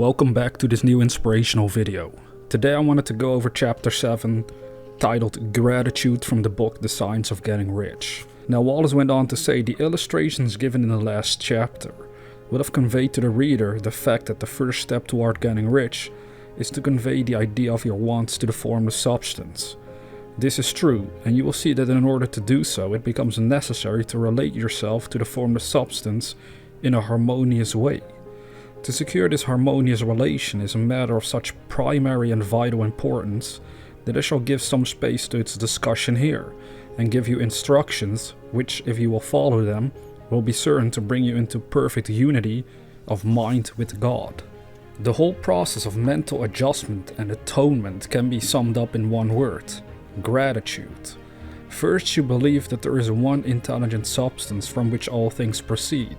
Welcome back to this new inspirational video. Today I wanted to go over chapter 7, titled Gratitude, from the book The Science of Getting Rich. Now Wallace went on to say the illustrations given in the last chapter would have conveyed to the reader the fact that the first step toward getting rich is to convey the idea of your wants to the formless substance. This is true, and you will see that in order to do so, it becomes necessary to relate yourself to the formless substance in a harmonious way. To secure this harmonious relation is a matter of such primary and vital importance that I shall give some space to its discussion here, and give you instructions which, if you will follow them, will be certain to bring you into perfect unity of mind with God. The whole process of mental adjustment and atonement can be summed up in one word: gratitude. First, you believe that there is one intelligent substance from which all things proceed.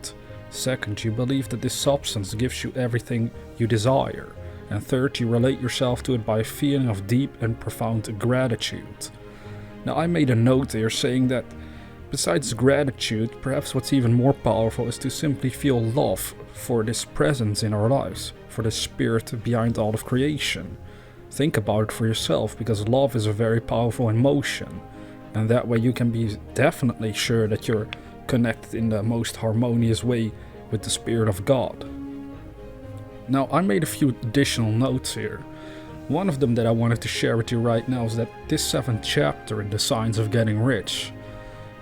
Second, you believe that this substance gives you everything you desire. And third, you relate yourself to it by a feeling of deep and profound gratitude. Now, I made a note here saying that besides gratitude, perhaps what's even more powerful is to simply feel love for this presence in our lives, for the spirit behind all of creation. Think about it for yourself, because love is a very powerful emotion, and that way you can be definitely sure that you're connected in the most harmonious way with the Spirit of God. Now, I made a few additional notes here. One of them that I wanted to share with you right now is that this 7th chapter in The Science of Getting Rich,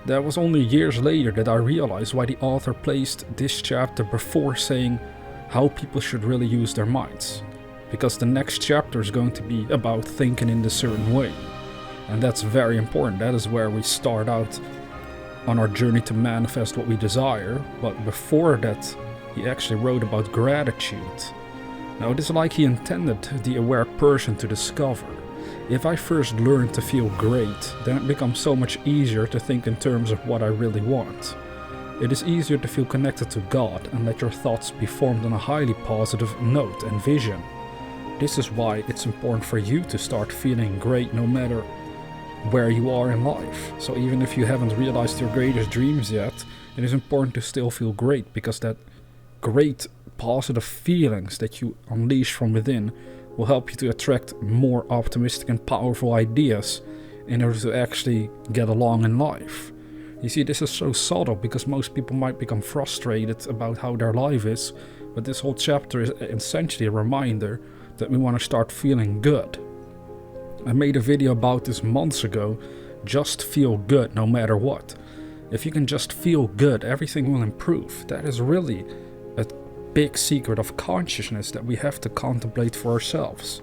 that was only years later that I realized why the author placed this chapter before saying how people should really use their minds. Because the next chapter is going to be about thinking in a certain way. And that's very important. That is where we start out on our journey to manifest what we desire. But before that, he actually wrote about gratitude. Now, it is like he intended the aware person to discover: if I first learn to feel great, then it becomes so much easier to think in terms of what I really want. It is easier to feel connected to God and let your thoughts be formed on a highly positive note and vision. This is why it's important for you to start feeling great no matter where you are in life. So even if you haven't realized your greatest dreams yet, it is important to still feel great, because that great positive feelings that you unleash from within will help you to attract more optimistic and powerful ideas in order to actually get along in life. You see, this is so subtle because most people might become frustrated about how their life is, but this whole chapter is essentially a reminder that we want to start feeling good. I made a video about this months ago. Just feel good no matter what. If you can just feel good, everything will improve. That is really a big secret of consciousness that we have to contemplate for ourselves.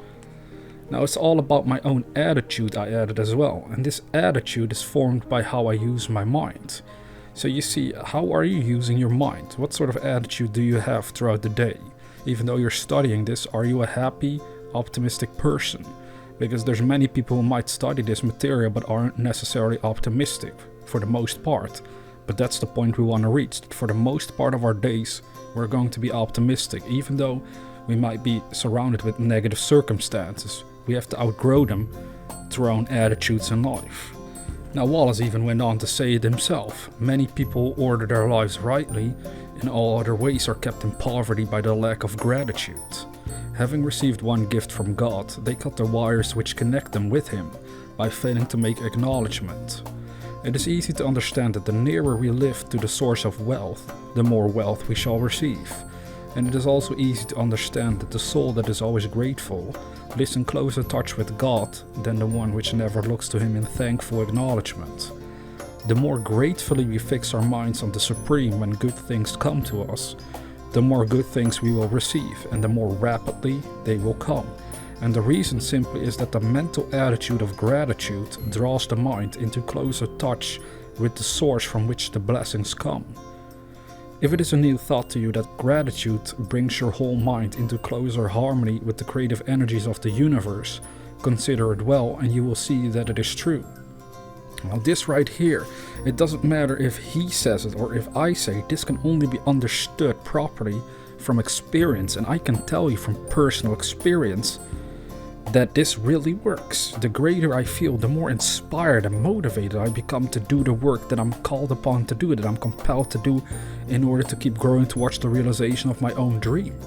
Now, it's all about my own attitude, I added as well. And this attitude is formed by how I use my mind. So you see, how are you using your mind? What sort of attitude do you have throughout the day? Even though you're studying this, are you a happy, optimistic person? Because there's many people who might study this material but aren't necessarily optimistic, for the most part. But that's the point we want to reach. For the most part of our days, we're going to be optimistic. Even though we might be surrounded with negative circumstances, we have to outgrow them through our own attitudes in life. Now, Wallace even went on to say it himself: many people who order their lives rightly in all other ways are kept in poverty by the lack of gratitude. Having received one gift from God, they cut the wires which connect them with Him by failing to make acknowledgement. It is easy to understand that the nearer we live to the source of wealth, the more wealth we shall receive. And it is also easy to understand that the soul that is always grateful lives in closer touch with God than the one which never looks to Him in thankful acknowledgement. The more gratefully we fix our minds on the Supreme when good things come to us, the more good things we will receive, and the more rapidly they will come. And the reason simply is that the mental attitude of gratitude draws the mind into closer touch with the source from which the blessings come. If it is a new thought to you that gratitude brings your whole mind into closer harmony with the creative energies of the universe, consider it well and you will see that it is true. Now, this right here, it doesn't matter if he says it or if I say it, this can only be understood properly from experience, and I can tell you from personal experience that this really works. The greater I feel, the more inspired and motivated I become to do the work that I'm called upon to do, that I'm compelled to do in order to keep growing towards the realization of my own dream.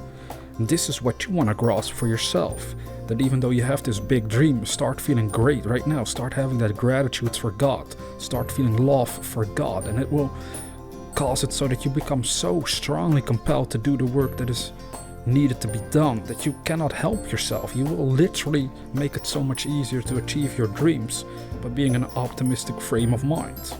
And this is what you want to grasp for yourself. That even though you have this big dream, start feeling great right now. Start having that gratitude for God. Start feeling love for God. And it will cause it so that you become so strongly compelled to do the work that is needed to be done that you cannot help yourself. You will literally make it so much easier to achieve your dreams by being in an optimistic frame of mind.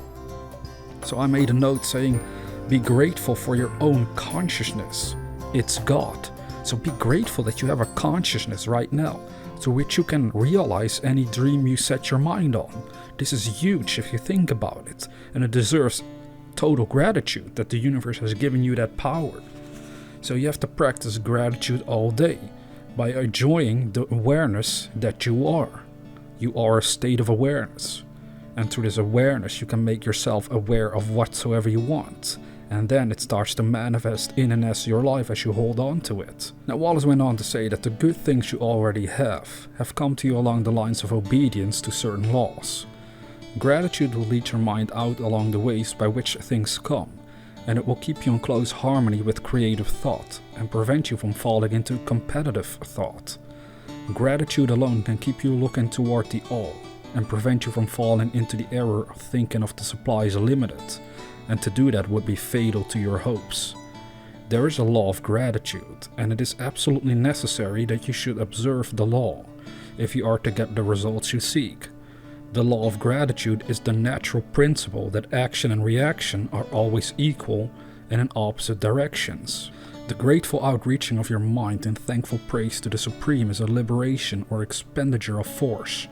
So I made a note saying, be grateful for your own consciousness. It's God. So be grateful that you have a consciousness right now through which you can realize any dream you set your mind on. This is huge if you think about it, and it deserves total gratitude that the universe has given you that power. So you have to practice gratitude all day by enjoying the awareness that you are. You are a state of awareness. And through this awareness you can make yourself aware of whatsoever you want. And then it starts to manifest in and as your life as you hold on to it. Now Wallace went on to say that the good things you already have come to you along the lines of obedience to certain laws. Gratitude will lead your mind out along the ways by which things come, and it will keep you in close harmony with creative thought and prevent you from falling into competitive thought. Gratitude alone can keep you looking toward the all and prevent you from falling into the error of thinking of the supply is limited, and to do that would be fatal to your hopes. There is a law of gratitude, and it is absolutely necessary that you should observe the law if you are to get the results you seek. The law of gratitude is the natural principle that action and reaction are always equal and in opposite directions. The grateful outreaching of your mind in thankful praise to the Supreme is a liberation or expenditure of force.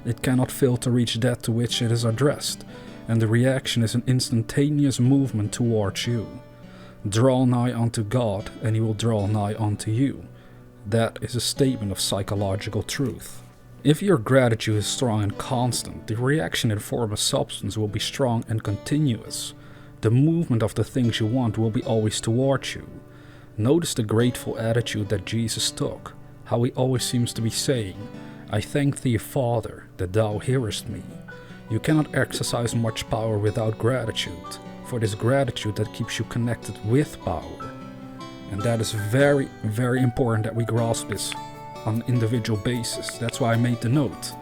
It cannot fail to reach that to which it is addressed, and the reaction is an instantaneous movement towards you. Draw nigh unto God, and He will draw nigh unto you. That is a statement of psychological truth. If your gratitude is strong and constant, the reaction in form of substance will be strong and continuous. The movement of the things you want will be always towards you. Notice the grateful attitude that Jesus took, how He always seems to be saying, I thank Thee, Father, that Thou hearest me. You cannot exercise much power without gratitude, for it is gratitude that keeps you connected with power. And that is very, very important that we grasp this on an individual basis. That's why I made the note.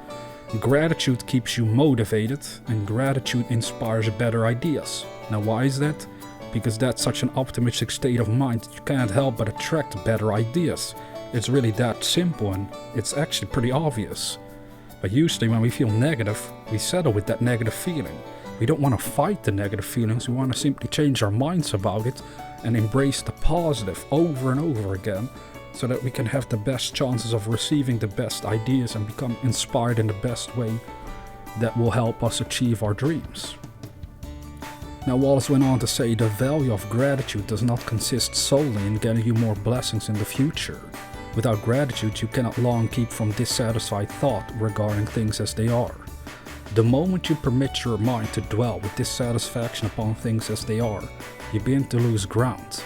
Gratitude keeps you motivated, and gratitude inspires better ideas. Now why is that? Because that's such an optimistic state of mind that you can't help but attract better ideas. It's really that simple, and it's actually pretty obvious. But usually when we feel negative, we settle with that negative feeling. We don't want to fight the negative feelings, we want to simply change our minds about it and embrace the positive over and over again, so that we can have the best chances of receiving the best ideas and become inspired in the best way that will help us achieve our dreams. Now Wallace went on to say the value of gratitude does not consist solely in getting you more blessings in the future. Without gratitude you cannot long keep from dissatisfied thought regarding things as they are. The moment you permit your mind to dwell with dissatisfaction upon things as they are, you begin to lose ground.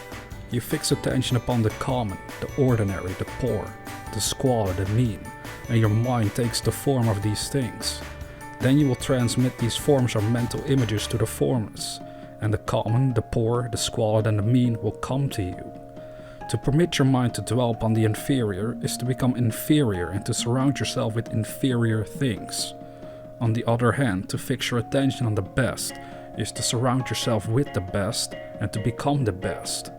You fix attention upon the common, the ordinary, the poor, the squalid, the mean, and your mind takes the form of these things. Then you will transmit these forms or mental images to the formless, and the common, the poor, the squalid, and the mean will come to you. To permit your mind to dwell upon the inferior is to become inferior and to surround yourself with inferior things. On the other hand, to fix your attention on the best is to surround yourself with the best and to become the best.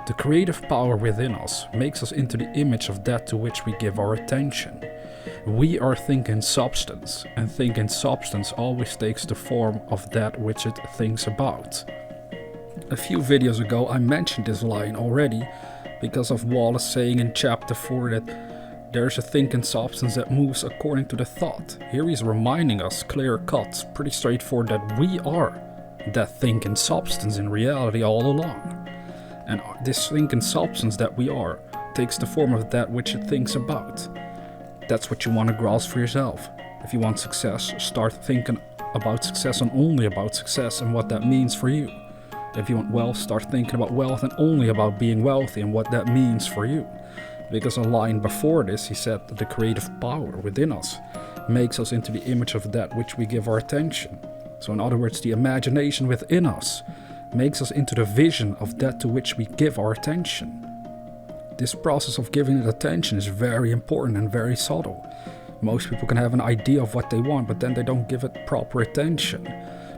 The creative power within us makes us into the image of that to which we give our attention. We are thinking substance, and thinking substance always takes the form of that which it thinks about. A few videos ago I mentioned this line already because of Wallace saying in chapter 4 that there's a thinking substance that moves according to the thought. Here he's reminding us clear cut, pretty straightforward, that we are that thinking substance in reality all along. And this thinking substance that we are takes the form of that which it thinks about. That's what you want to grasp for yourself. If you want success, start thinking about success and only about success and what that means for you. If you want wealth, start thinking about wealth and only about being wealthy and what that means for you. Because a line before this, he said that the creative power within us makes us into the image of that which we give our attention. So in other words, the imagination within us makes us into the vision of that to which we give our attention. This process of giving it attention is very important and very subtle. Most people can have an idea of what they want, but then they don't give it proper attention.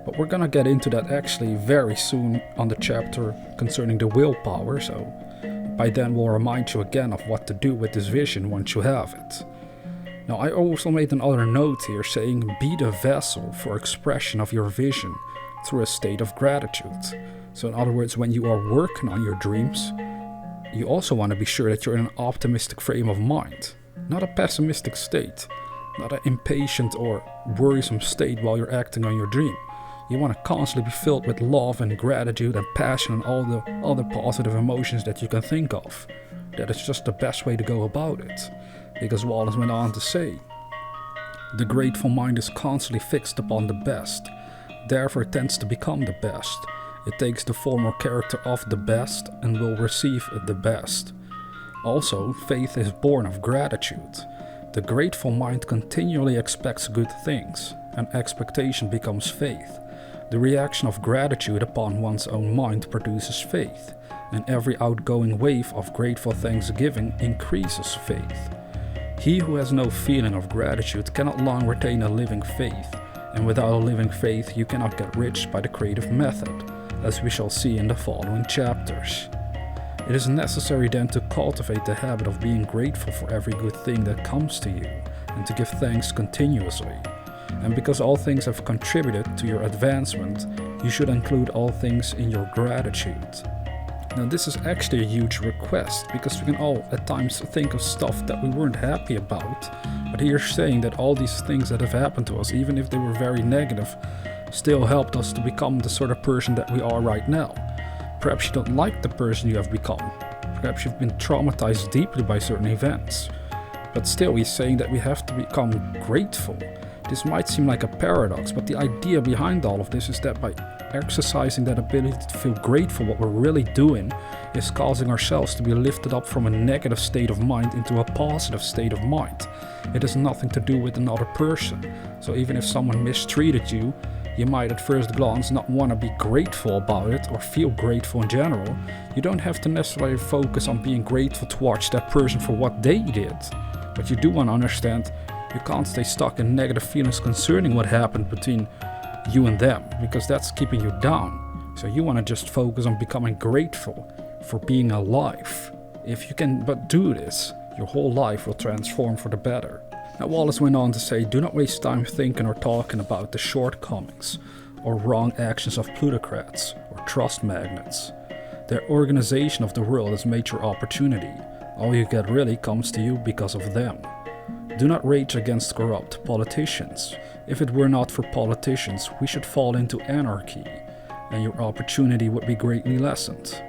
But we're gonna get into that actually very soon on the chapter concerning the willpower, so by then we'll remind you again of what to do with this vision once you have it. Now I also made another note here saying be the vessel for expression of your vision through a state of gratitude. So in other words, when you are working on your dreams, you also want to be sure that you're in an optimistic frame of mind, not a pessimistic state, not an impatient or worrisome state while you're acting on your dream. You want to constantly be filled with love and gratitude and passion and all the other positive emotions that you can think of. That is just the best way to go about it. Because Wallace went on to say, the grateful mind is constantly fixed upon the best, therefore it tends to become the best. It takes the form or character of the best and will receive the best. Also, faith is born of gratitude. The grateful mind continually expects good things, and expectation becomes faith. The reaction of gratitude upon one's own mind produces faith, and every outgoing wave of grateful thanksgiving increases faith. He who has no feeling of gratitude cannot long retain a living faith, and without a living faith you cannot get rich by the creative method, as we shall see in the following chapters. It is necessary then to cultivate the habit of being grateful for every good thing that comes to you, and to give thanks continuously. And because all things have contributed to your advancement, you should include all things in your gratitude. Now this is actually a huge request, because we can all at times think of stuff that we weren't happy about, but here saying that all these things that have happened to us, even if they were very negative, still helped us to become the sort of person that we are right now. Perhaps you don't like the person you have become. Perhaps you've been traumatized deeply by certain events. But still, he's saying that we have to become grateful. This might seem like a paradox, but the idea behind all of this is that by exercising that ability to feel grateful, what we're really doing is causing ourselves to be lifted up from a negative state of mind into a positive state of mind. It has nothing to do with another person. So even if someone mistreated you, you might at first glance not want to be grateful about it or feel grateful in general. You don't have to necessarily focus on being grateful towards that person for what they did. But you do want to understand you can't stay stuck in negative feelings concerning what happened between you and them, because that's keeping you down. So you want to just focus on becoming grateful for being alive. If you can but do this, your whole life will transform for the better. Now Wallace went on to say, do not waste time thinking or talking about the shortcomings or wrong actions of plutocrats or trust magnates. Their organization of the world has made your opportunity. All you get really comes to you because of them. Do not rage against corrupt politicians. If it were not for politicians, we should fall into anarchy, and your opportunity would be greatly lessened.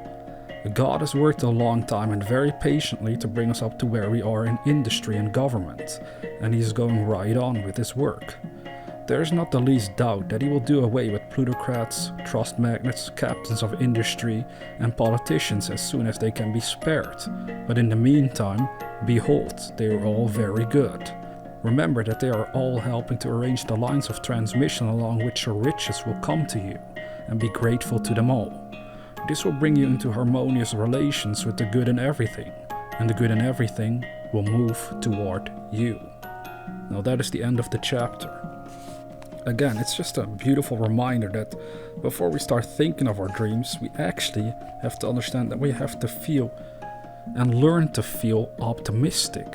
God has worked a long time and very patiently to bring us up to where we are in industry and government, and He is going right on with His work. There is not the least doubt that He will do away with plutocrats, trust magnates, captains of industry, and politicians as soon as they can be spared. But in the meantime, behold, they are all very good. Remember that they are all helping to arrange the lines of transmission along which your riches will come to you, and be grateful to them all. This will bring you into harmonious relations with the good in everything, and the good in everything will move toward you. Now that is the end of the chapter. Again, it's just a beautiful reminder that before we start thinking of our dreams, we actually have to understand that we have to feel and learn to feel optimistic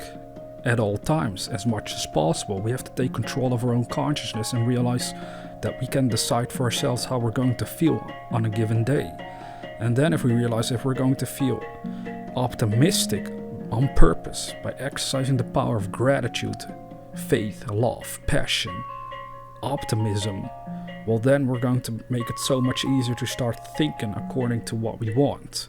at all times as much as possible. We have to take control of our own consciousness and realize that we can decide for ourselves how we're going to feel on a given day. And then if we realize if we're going to feel optimistic on purpose by exercising the power of gratitude, faith, love, passion, optimism, well then we're going to make it so much easier to start thinking according to what we want.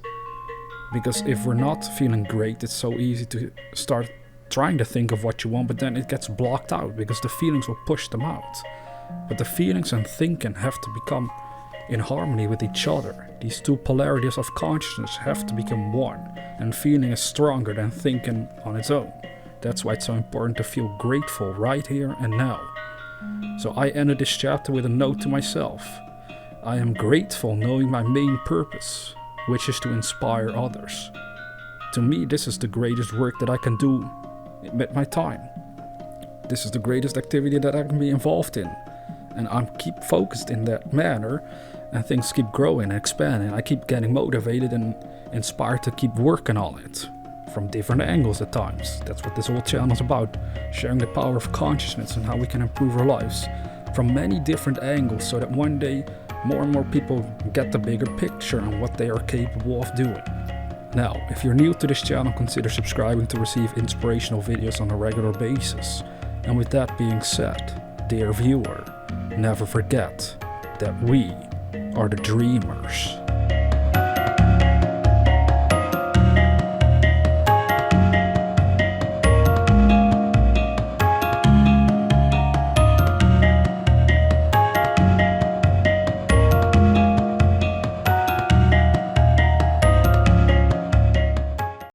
Because if we're not feeling great, it's so easy to start trying to think of what you want, but then it gets blocked out because the feelings will push them out. But the feelings and thinking have to become in harmony with each other. These two polarities of consciousness have to become one, and feeling is stronger than thinking on its own. That's why it's so important to feel grateful right here and now. So I ended this chapter with a note to myself. I am grateful knowing my main purpose, which is to inspire others. To me, this is the greatest work that I can do with my time. This is the greatest activity that I can be involved in. And I keep focused in that manner, and things keep growing and expanding. I keep getting motivated and inspired to keep working on it from different angles at times. That's what this whole channel is about, sharing the power of consciousness and how we can improve our lives from many different angles, so that one day more and more people get the bigger picture on what they are capable of doing. Now, if you're new to this channel, consider subscribing to receive inspirational videos on a regular basis. And with that being said, dear viewer, never forget that we are the dreamers.